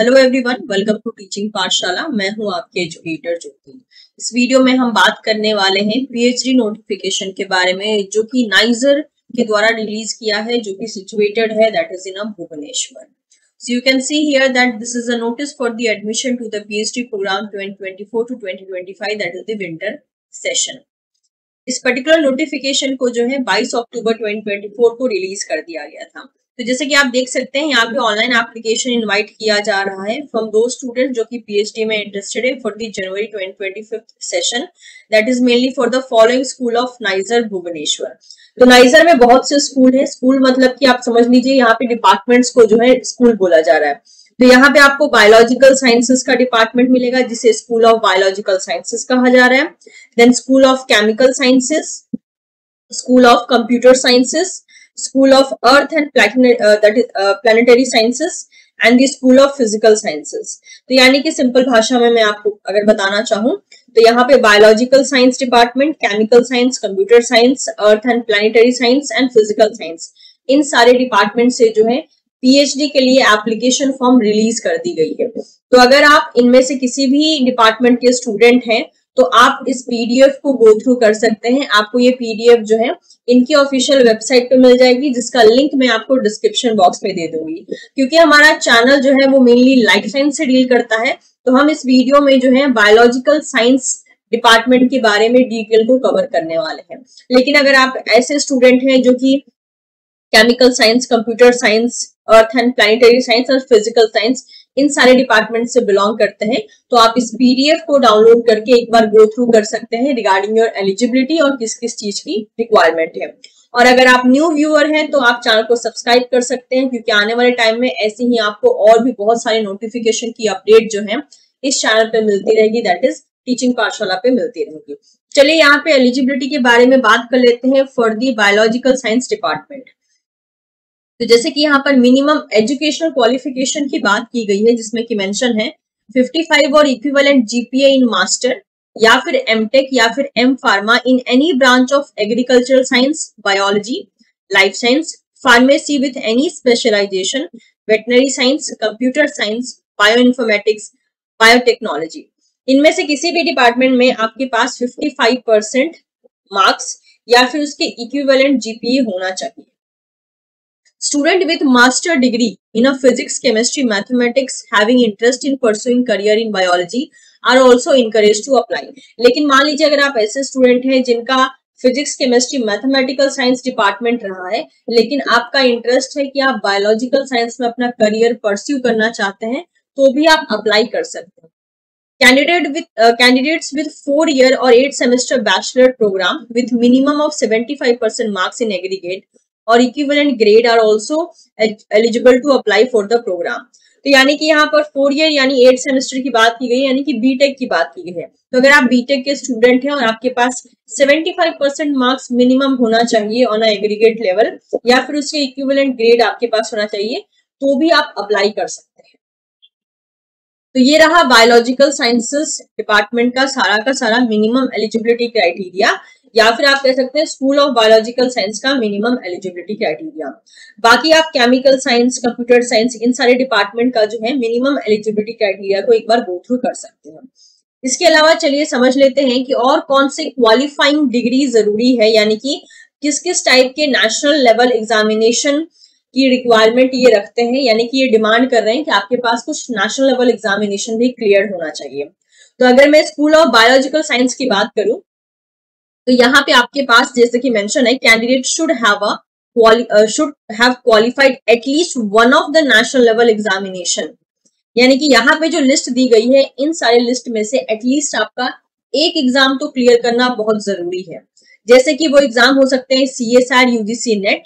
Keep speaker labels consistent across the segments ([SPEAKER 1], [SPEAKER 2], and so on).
[SPEAKER 1] Hello everyone, welcome to teaching Pathshala. मैं हूं आपके एजुकेटर ज्योति। इस वीडियो में हम बात करने वाले हैं पीएचडी नोटिफिकेशन के बारे में, जो कि नाइजर के द्वारा रिलीज किया है, जो कि सिचुएटेड है that is in Bhubaneswar. So you can see here that this is a notice for the admission to the PhD program 2024 to 2025, that is the winter session. इस पर्टिकुलर नोटिफिकेशन को जो है 22 अक्टूबर 2024 को रिलीज कर दिया गया था। तो जैसे कि आप देख सकते हैं, यहाँ पे ऑनलाइन एप्लीकेशन इनवाइट किया जा रहा है फ्रॉम दो स्टूडेंट जो कि पीएचडी में इंटरेस्टेड है for the January 2025 session, that is mainly for the following school of NISER Bhubaneswar. तो नाइजर में बहुत से स्कूल है। स्कूल मतलब कि आप समझ लीजिए यहाँ पे डिपार्टमेंट्स को जो है स्कूल बोला जा रहा है। तो यहाँ पे आपको बायोलॉजिकल साइंसेस का डिपार्टमेंट मिलेगा, जिसे स्कूल ऑफ बायोलॉजिकल साइंसेस कहा जा रहा है। Then school of chemical sciences, school of computer sciences, school of earth and planetary sciences and the school of physical sciences. तो यानी कि सिंपल भाषा में मैं आपको अगर बताना चाहूँ तो यहाँ पे biological science department, chemical science, computer science, earth and planetary science and physical science, इन सारे डिपार्टमेंट से जो है पीएचडी के लिए एप्लीकेशन फॉर्म रिलीज कर दी गई है। तो अगर आप इनमें से किसी भी डिपार्टमेंट के स्टूडेंट हैं तो आप इस पीडीएफ को गो थ्रू कर सकते हैं। आपको ये पीडीएफ जो है इनकी ऑफिशियल वेबसाइट पे मिल जाएगी, जिसका लिंक मैं आपको डिस्क्रिप्शन बॉक्स में दे दूंगी। क्योंकि हमारा चैनल जो है वो मेनली लाइफ साइंस से डील करता है, तो हम इस वीडियो में जो है बायोलॉजिकल साइंस डिपार्टमेंट के बारे में डिटेल को कवर करने वाले हैं। लेकिन अगर आप ऐसे स्टूडेंट हैं जो कि chemical science, computer science, earth and planetary science और फिजिकल साइंस, इन सारे डिपार्टमेंट से बिलोंग करते हैं, तो आप इस पीडीएफ को डाउनलोड करके एक बार गो थ्रू कर सकते हैं रिगार्डिंग योर एलिजिबिलिटी और किस किस चीज की रिक्वायरमेंट है। और अगर आप न्यू व्यूअर हैं तो आप चैनल को सब्सक्राइब कर सकते हैं, क्योंकि आने वाले टाइम में ऐसे ही आपको और भी बहुत सारे नोटिफिकेशन की अपडेट जो है इस चैनल पे मिलती रहेगी, दैट इज टीचिंग पाठशाला पे मिलती रहेगी। चलिए यहाँ पे एलिजिबिलिटी के बारे में बात कर लेते हैं for the biological science department. तो जैसे कि यहाँ पर मिनिमम एजुकेशनल क्वालिफिकेशन की बात की गई है, जिसमें कि मेंशन है 55 और इक्विवेलेंट जीपीए इन मास्टर या फिर एमटेक या फिर M pharma in any branch of agricultural science, biology, life science, pharmacy with any specialisation, veterinary science, computer science, bio informatics, biotechnology. इनमें से किसी भी डिपार्टमेंट में आपके पास 55% मार्क्स या फिर उसके इक्विवेलेंट जीपीए होना चाहिए। Student with master degree in a physics, chemistry, mathematics having interest in pursuing career in biology are also encouraged to apply. लेकिन मान लीजिए अगर आप ऐसे स्टूडेंट हैं जिनका physics, chemistry, mathematical science department रहा है, लेकिन आपका इंटरेस्ट है कि आप बायोलॉजिकल साइंस में अपना करियर परस्यू करना चाहते हैं, तो भी आप अप्लाई कर सकते हैं। Candidates with 4-year or 8-semester bachelor program with minimum of 75% marks in aggregate और equivalent grade are also eligible to apply for the programme. तो यानी कि यहाँ पर 4 ईयर यानी 8 सेमेस्टर की बात की गई, यानी कि बीटेक की बात की गई है। तो अगर आप बीटेक के स्टूडेंट हैं और आपके पास 75% मार्क्स मिनिमम होना चाहिए ऑन एग्रीगेट लेवल या फिर उसके इक्विवेलेंट ग्रेड आपके पास होना चाहिए, तो भी आप अप्लाई कर सकते हैं। तो ये रहा बायोलॉजिकल साइंसेस डिपार्टमेंट का सारा मिनिमम एलिजिबिलिटी क्राइटेरिया, या फिर आप कह सकते हैं स्कूल ऑफ बायोलॉजिकल साइंस का मिनिमम एलिजिबिलिटी क्राइटेरिया। बाकी आप केमिकल साइंस, कंप्यूटर साइंस, इन सारे डिपार्टमेंट का जो है मिनिमम एलिजिबिलिटी क्राइटेरिया को एक बार गो थ्रू कर सकते हैं। इसके अलावा चलिए समझ लेते हैं कि और कौन से क्वालिफाइंग डिग्री जरूरी है, यानी कि किस किस टाइप के नेशनल लेवल एग्जामिनेशन की रिक्वायरमेंट ये रखते हैं, यानी कि ये डिमांड कर रहे हैं कि आपके पास कुछ नेशनल लेवल एग्जामिनेशन भी क्लियर होना चाहिए। तो अगर मैं स्कूल ऑफ बायोलॉजिकल साइंस की बात करूं तो यहाँ पे आपके पास जैसे कि मेंशन है, candidate should have qualified at least one of the national level examination. यानी कि यहाँ पे जो लिस्ट दी गई है, इन सारे लिस्ट में से एटलीस्ट आपका एक एग्जाम तो क्लियर करना बहुत जरूरी है। जैसे कि वो एग्जाम हो सकते हैं CSIR, UGC NET,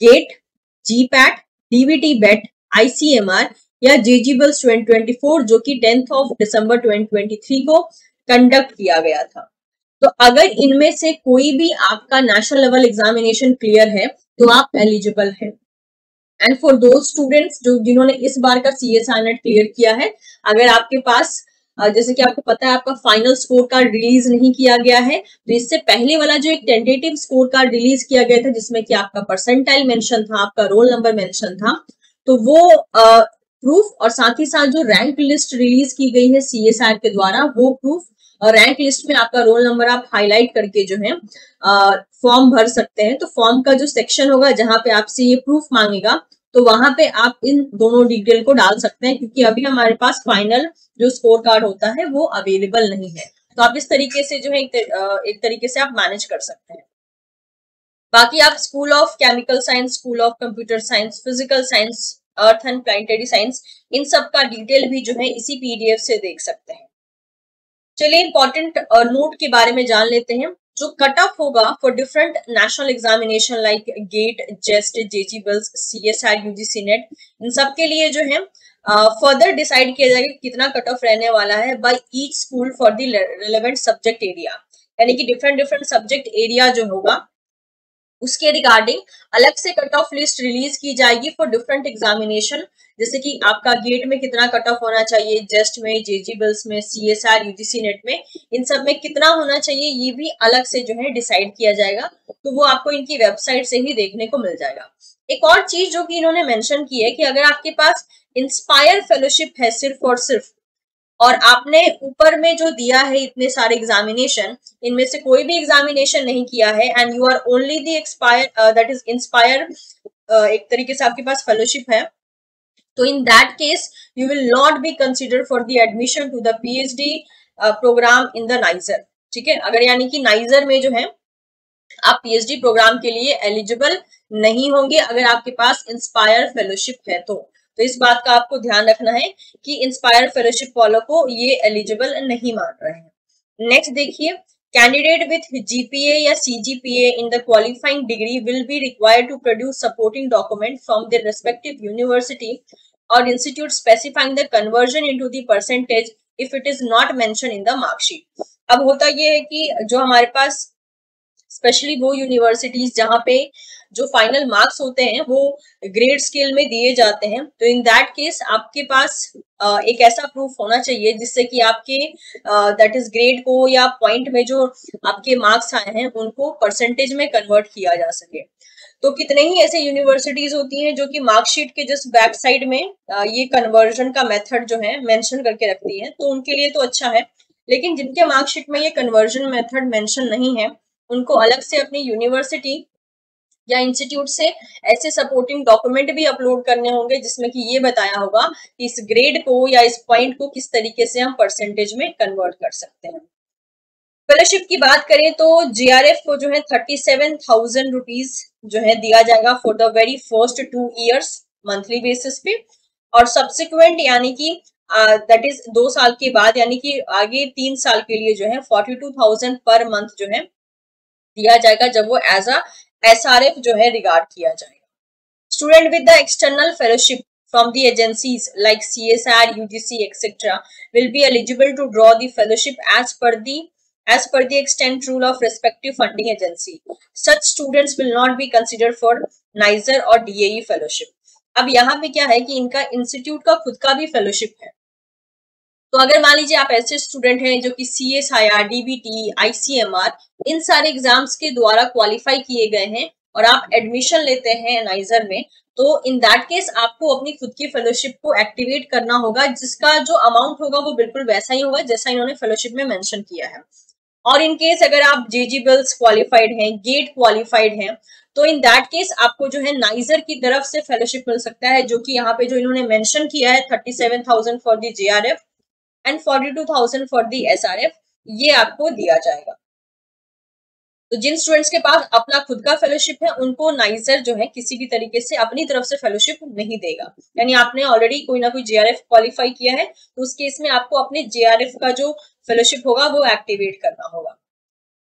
[SPEAKER 1] GATE, GPAT, DVT BET, ICMR या JGBLS 2024, जो कि 10 दिसंबर 2023 को कंडक्ट किया गया था। तो अगर इनमें से कोई भी आपका नेशनल लेवल एग्जामिनेशन क्लियर है तो आप एलिजिबल हैं। एंड फॉर दोज स्टूडेंट्स जिन्होंने इस बार का CSIR नेट क्लियर किया है, अगर आपके पास जैसे कि आपको पता है आपका फाइनल स्कोर कार्ड रिलीज नहीं किया गया है, तो इससे पहले वाला जो एक टेंटेटिव स्कोर कार्ड रिलीज किया गया था जिसमें कि आपका परसेंटाइल मेंशन था, आपका रोल नंबर मेंशन था, तो वो प्रूफ और साथ ही साथ जो रैंक लिस्ट रिलीज की गई है CSIR के द्वारा वो प्रूफ, और रैंक लिस्ट में आपका रोल नंबर आप हाईलाइट करके जो है फॉर्म भर सकते हैं। तो फॉर्म का जो सेक्शन होगा जहां पे आपसे ये प्रूफ मांगेगा तो वहां पे आप इन दोनों डिटेल को डाल सकते हैं, क्योंकि अभी हमारे पास फाइनल जो स्कोर कार्ड होता है वो अवेलेबल नहीं है। तो आप इस तरीके से जो है एक तरीके से आप मैनेज कर सकते हैं। बाकी आप school of chemical science, school of computer science, physical science, earth and planetary science, इन सब का डिटेल भी जो है इसी PDF से देख सकते हैं। चलिए इंपॉर्टेंट नोट के बारे में जान लेते हैं। जो कट ऑफ होगा for different national examination like GATE, JEST, JGEEBILS, CSIR, UGC NET, इन सब के लिए जो है फर्दर डिसाइड किया जाएगा कितना कट ऑफ रहने वाला है by each school for the relevant subject area, यानी कि डिफरेंट सब्जेक्ट एरिया जो होगा उसके रिगार्डिंग अलग से कट ऑफ लिस्ट रिलीज की जाएगी फॉर डिफरेंट एग्जामिनेशन। जैसे कि आपका गेट में कितना कट ऑफ होना चाहिए, जेस्ट में, जेजी बिल्स में, CSIR, UGC नेट में, इन सब में कितना होना चाहिए ये भी अलग से जो है डिसाइड किया जाएगा। तो वो आपको इनकी वेबसाइट से ही देखने को मिल जाएगा। एक और चीज जो कि इन्होंने मेंशन की है कि अगर आपके पास इंस्पायर फेलोशिप है सिर्फ और सिर्फ, और आपने ऊपर में जो दिया है इतने सारे एग्जामिनेशन, इनमें से कोई भी एग्जामिनेशन नहीं किया है and you are only the expire that is inspire, एक तरीके से आपके पास फेलोशिप है, तो in that case you will not be consider for the admission to the PhD programme in the NISER. ठीक है, अगर यानी कि नाइजर में जो है आप PhD प्रोग्राम के लिए एलिजिबल नहीं होंगे अगर आपके पास इंस्पायर फेलोशिप है। तो इस बात का आपको ध्यान रखना है कि इंस्पायर फेलोशिप वालों को ये एलिजिबल नहीं मान रहे हैं। नेक्स्ट देखिए, कैंडिडेट विथ GPA या CGPA in the qualifying degree will be required to produce supporting document from the respective university और institute specifying the conversion into the percentage if it is not mention in the marksheet. अब होता यह है कि जो हमारे पास specially वो universities जहां पे जो फाइनल मार्क्स होते हैं वो ग्रेड स्केल में दिए जाते हैं, तो इन दैट केस आपके पास एक ऐसा प्रूफ होना चाहिए जिससे कि आपके दैट इज ग्रेड को या पॉइंट में जो आपके मार्क्स आए हैं उनको परसेंटेज में कन्वर्ट किया जा सके। तो कितने ही ऐसे यूनिवर्सिटीज होती हैं जो कि मार्कशीट के जस्ट बैक साइड में ये कन्वर्जन का मेथड जो है मेंशन करके रखती है, तो उनके लिए तो अच्छा है। लेकिन जिनके मार्कशीट में ये कन्वर्जन मेथड मेंशन नहीं है उनको अलग से अपनी यूनिवर्सिटी या इंस्टीट्यूट से ऐसे सपोर्टिंग डॉक्यूमेंट भी अपलोड करने होंगे जिसमें कि ये बताया होगा कि इस ग्रेड को या इस पॉइंट को किस तरीके से हम परसेंटेज में कन्वर्ट कर सकते हैं। फेलोशिप की बात करें तो JRF को जो है 37,000 रुपीज जो है दिया जाएगा for the very first 2 years monthly basis पे, और सब्सिक्वेंट यानी कि दैट इज 2 साल के बाद यानी कि आगे 3 साल के लिए जो है 42,000 पर मंथ जो है दिया जाएगा जब वो एज अ SRF जो है रिगार्ड किया जाएगा। Student with the external fellowship from the agencies like CSIR, UGC, etc. will be eligible to draw the fellowship as per the extent rule of respective funding agency. Such students will not be considered for NISER or DAE fellowship. अब यहाँ पे क्या है कि इनका institute का खुद का भी फेलोशिप है। तो अगर मान लीजिए आप ऐसे स्टूडेंट हैं जो कि CSIR, DBT, ICMR इन सारे एग्जाम्स के द्वारा क्वालिफाई किए गए हैं और आप एडमिशन लेते हैं नाइजर में, तो इन दैट केस आपको अपनी खुद की फेलोशिप को एक्टिवेट करना होगा, जिसका जो अमाउंट होगा वो बिल्कुल वैसा ही होगा जैसा इन्होंने फेलोशिप में मेंशन किया है। और इन केस अगर आप जेजी बिल्स क्वालिफाइड हैं, गेट क्वालिफाइड हैं, तो इन दैट केस आपको जो है नाइजर की तरफ से फेलोशिप मिल सकता है, जो कि यहाँ पे जो इन्होंने मेंशन किया है 37,000 for the JRF and 42,000 for the SRF, ये आपको दिया जाएगा। तो जिन स्टूडेंट्स के पास अपना खुद का फेलोशिप है उनको नाइजर जो है किसी भी तरीके से अपनी तरफ से फेलोशिप नहीं देगा। यानी आपने ऑलरेडी कोई ना कोई JRF क्वालिफाई किया है तो उस केस में आपको अपने JRF का जो फेलोशिप होगा वो एक्टिवेट करना होगा।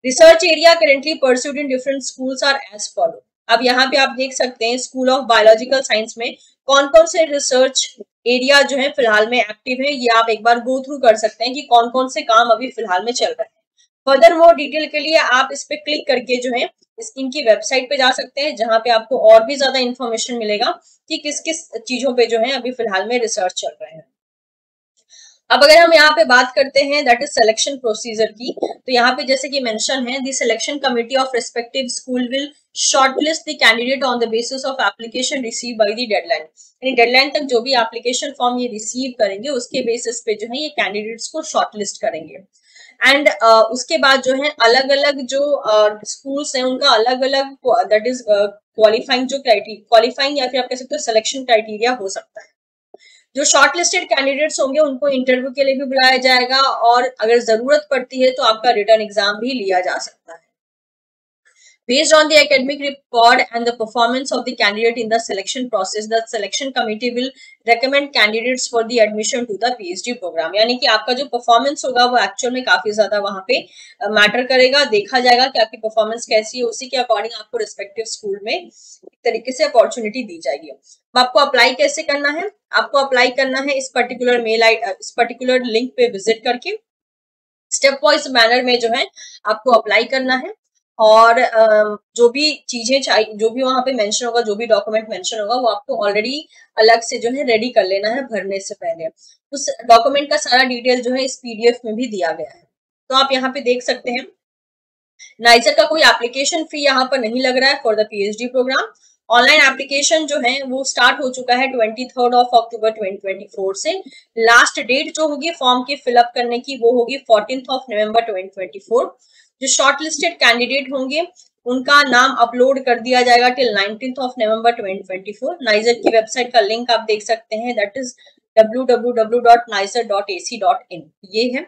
[SPEAKER 1] Research area currently pursued in different schools are as follow. अब यहाँ पे आप देख सकते हैं स्कूल ऑफ बायोलॉजिकल साइंस में कौन कौन से रिसर्च एरिया जो है फिलहाल में एक्टिव है, ये आप एक बार गो थ्रू कर सकते हैं कि कौन कौन से काम अभी फिलहाल में चल रहे हैं। फर्दर मोर डिटेल के लिए आप इस पे क्लिक करके जो है इनकी वेबसाइट पे जा सकते हैं, जहां पे आपको और भी ज्यादा इंफॉर्मेशन मिलेगा कि किस किस चीजों पे जो है अभी फिलहाल में रिसर्च चल रहे हैं। अब अगर हम यहाँ पे बात करते हैं दैट इज सिलेक्शन प्रोसीजर की, तो यहाँ पे जैसे कि मेंशन है, the selection committee of respective school will shortlist the candidate on the basis of application receive by the deadline. यानी डेडलाइन तक जो भी एप्लीकेशन फॉर्म ये रिसीव करेंगे उसके बेसिस पे जो है ये कैंडिडेट्स को शॉर्टलिस्ट करेंगे। एंड उसके बाद जो है अलग अलग जो स्कूल्स हैं उनका अलग अलग दैट इज क्वालिफाइंग जो क्वालिफाइंग या फिर आप कह सकते हो सिलेक्शन क्राइटेरिया हो सकता है। जो शॉर्ट लिस्टेड कैंडिडेट्स होंगे उनको इंटरव्यू के लिए भी बुलाया जाएगा, और अगर जरूरत पड़ती है तो आपका रिटर्न एग्जाम भी लिया जा सकता है। Based on the academic record and the performance of the candidate in the selection process, the selection committee will recommend candidates for the admission to the PhD program। यानी कि आपका जो परफॉर्मेंस होगा वो एक्चुअल में काफी ज्यादा वहां पे मैटर करेगा, देखा जाएगा कि आपकी परफॉर्मेंस कैसी है, उसी के अकॉर्डिंग आपको रिस्पेक्टिव स्कूल में एक तरीके से अपॉर्चुनिटी दी जाएगी। अब आपको अप्लाई कैसे करना है? आपको अप्लाई करना है इस पर्टिकुलर लिंक पे विजिट करके स्टेप वाइज मैनर में जो है आपको अप्लाई करना है, और जो भी चीजें चाहिए, जो भी वहां पे मेंशन होगा, जो भी डॉक्यूमेंट मेंशन होगा वो आपको ऑलरेडी अलग से जो है रेडी कर लेना है भरने से पहले। उस डॉक्यूमेंट का सारा डिटेल जो है इस पीडीएफ में भी दिया गया है, तो आप यहाँ पे देख सकते हैं। नाइजर का कोई एप्लीकेशन फी यहाँ पर नहीं लग रहा है for the PhD programme. Online application जो है वो स्टार्ट हो चुका है 23 अक्टूबर 2024 से। लास्ट डेट जो होगी फॉर्म के फिलअप करने की वो होगी 14 नवंबर 2024। जो शॉर्ट लिस्टेड कैंडिडेट होंगे उनका नाम अपलोड कर दिया जाएगा टिल 19 नवंबर 2024। नाइजर की वेबसाइट का लिंक आप देख सकते हैं, दैट इज www.nizer.ac.in। ये है।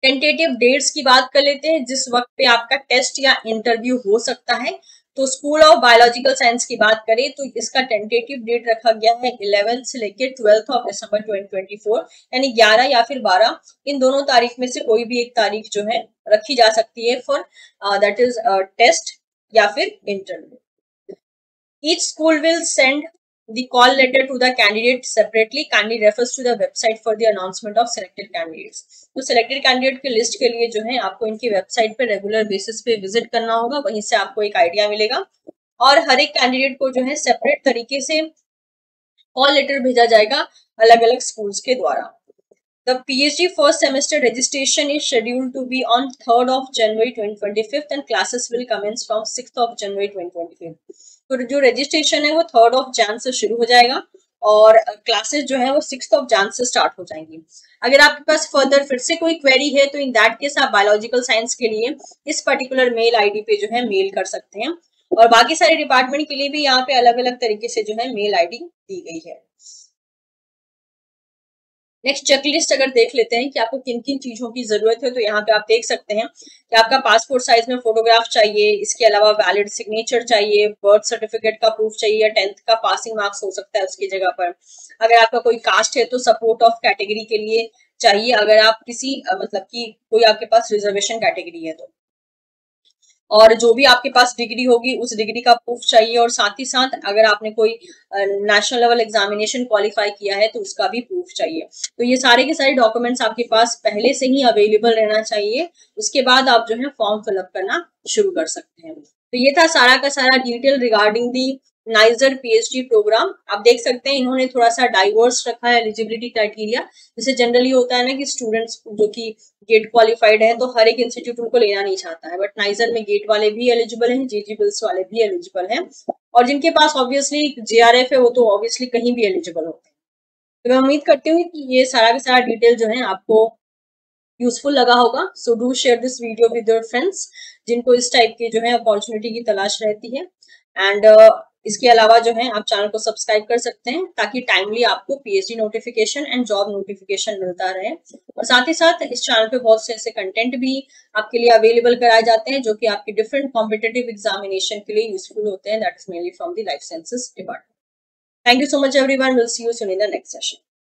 [SPEAKER 1] टेंटेटिव डेट्स की बात कर लेते हैं जिस वक्त पे आपका टेस्ट या इंटरव्यू हो सकता है। तो स्कूल ऑफ बायोलॉजिकल साइंस की बात करें तो इसका टेंटेटिव डेट रखा गया है 11 से लेकर 12 दिसंबर 2024, यानी 11 या फिर 12, इन दोनों तारीख में से कोई भी एक तारीख जो है रखी जा सकती है फॉर दैट इज टेस्ट या फिर interview. Each school will send the call letter to the candidate separately. Kindly refers to the website for the announcement of selected candidates। तो selected candidate की लिस्ट के लिए जो है आपको इनकी वेबसाइट पे रेगुलर बेसिस पे विजिट करना होगा, वहीं से आपको एक आइडिया मिलेगा। और हर एक कैंडिडेट को जो है सेपरेट तरीके से कॉल लेटर भेजा जाएगा अलग अलग स्कूल्स के द्वारा। The PhD first semester registration is scheduled to be on 3rd of January 2025 and classes will commence from 6th of January 2025। तो जो रजिस्ट्रेशन है वो 3rd of Jan से शुरू हो जाएगा और क्लासेस जो है वो 6th of Jan से स्टार्ट हो जाएंगी। अगर आपके पास फर्दर फिर से कोई क्वेरी है तो इन दैट केस आप बायोलॉजिकल साइंस के लिए इस पर्टिकुलर मेल आईडी पे जो है मेल कर सकते हैं, और बाकी सारे डिपार्टमेंट के लिए भी यहाँ पे अलग अलग तरीके से जो है मेल आईडी दी गई है। नेक्स्ट चेकलिस्ट अगर देख लेते हैं कि आपको किन किन चीजों की जरूरत है, तो यहाँ पे आप देख सकते हैं कि आपका पासपोर्ट साइज में फोटोग्राफ चाहिए, इसके अलावा वैलिड सिग्नेचर चाहिए, बर्थ सर्टिफिकेट का प्रूफ चाहिए, 10th का पासिंग मार्क्स हो सकता है उसकी जगह पर। अगर आपका कोई कास्ट है तो सपोर्ट ऑफ कैटेगरी के लिए चाहिए, अगर आप किसी मतलब कि कोई आपके पास रिजर्वेशन कैटेगरी है तो, और जो भी आपके पास डिग्री होगी उस डिग्री का प्रूफ चाहिए, और साथ ही साथ अगर आपने कोई नेशनल लेवल एग्जामिनेशन क्वालिफाई किया है तो उसका भी प्रूफ चाहिए। तो ये सारे के सारे डॉक्यूमेंट्स आपके पास पहले से ही अवेलेबल रहना चाहिए, उसके बाद आप जो है फॉर्म फिलअप करना शुरू कर सकते हैं। तो ये था सारा का सारा detail regarding the NISER PhD programme. आप देख सकते हैं इन्होंने थोड़ा सा डाइवर्स रखा है एलिजिबिलिटी क्राइटेरिया, जैसे जनरली होता है ना कि स्टूडेंट्स जो कि गेट क्वालिफाइड है तो हर एक इंस्टीट्यूट उनको लेना नहीं चाहता है, बट नाइजर में गेट वाले भी एलिजिबल हैं, जेजीबिल्स वाले भी एलिजिबल हैं, और जिनके पास ऑब्वियसली जेआरएफ है वो तो ऑब्वियसली कहीं भी एलिजिबल होते हैं। तो मैं उम्मीद करती हूँ कि ये सारा का सारा डिटेल जो है आपको यूजफुल लगा होगा। So do share this video with your friends जिनको इस टाइप की जो है अपॉर्चुनिटी की तलाश रहती है, एंड इसके अलावा जो है आप चैनल को सब्सक्राइब कर सकते हैं ताकि टाइमली आपको PhD notification and job notification मिलता रहे। और साथ ही साथ इस चैनल पे बहुत से ऐसे कंटेंट भी आपके लिए अवेलेबल कराए जाते हैं जो कि आपके डिफरेंट कॉम्पिटेटिव एग्जामिनेशन के लिए यूजफुल होते हैं, that is mainly from the life sciences department. Thank you so much everyone, will see you soon in the next session.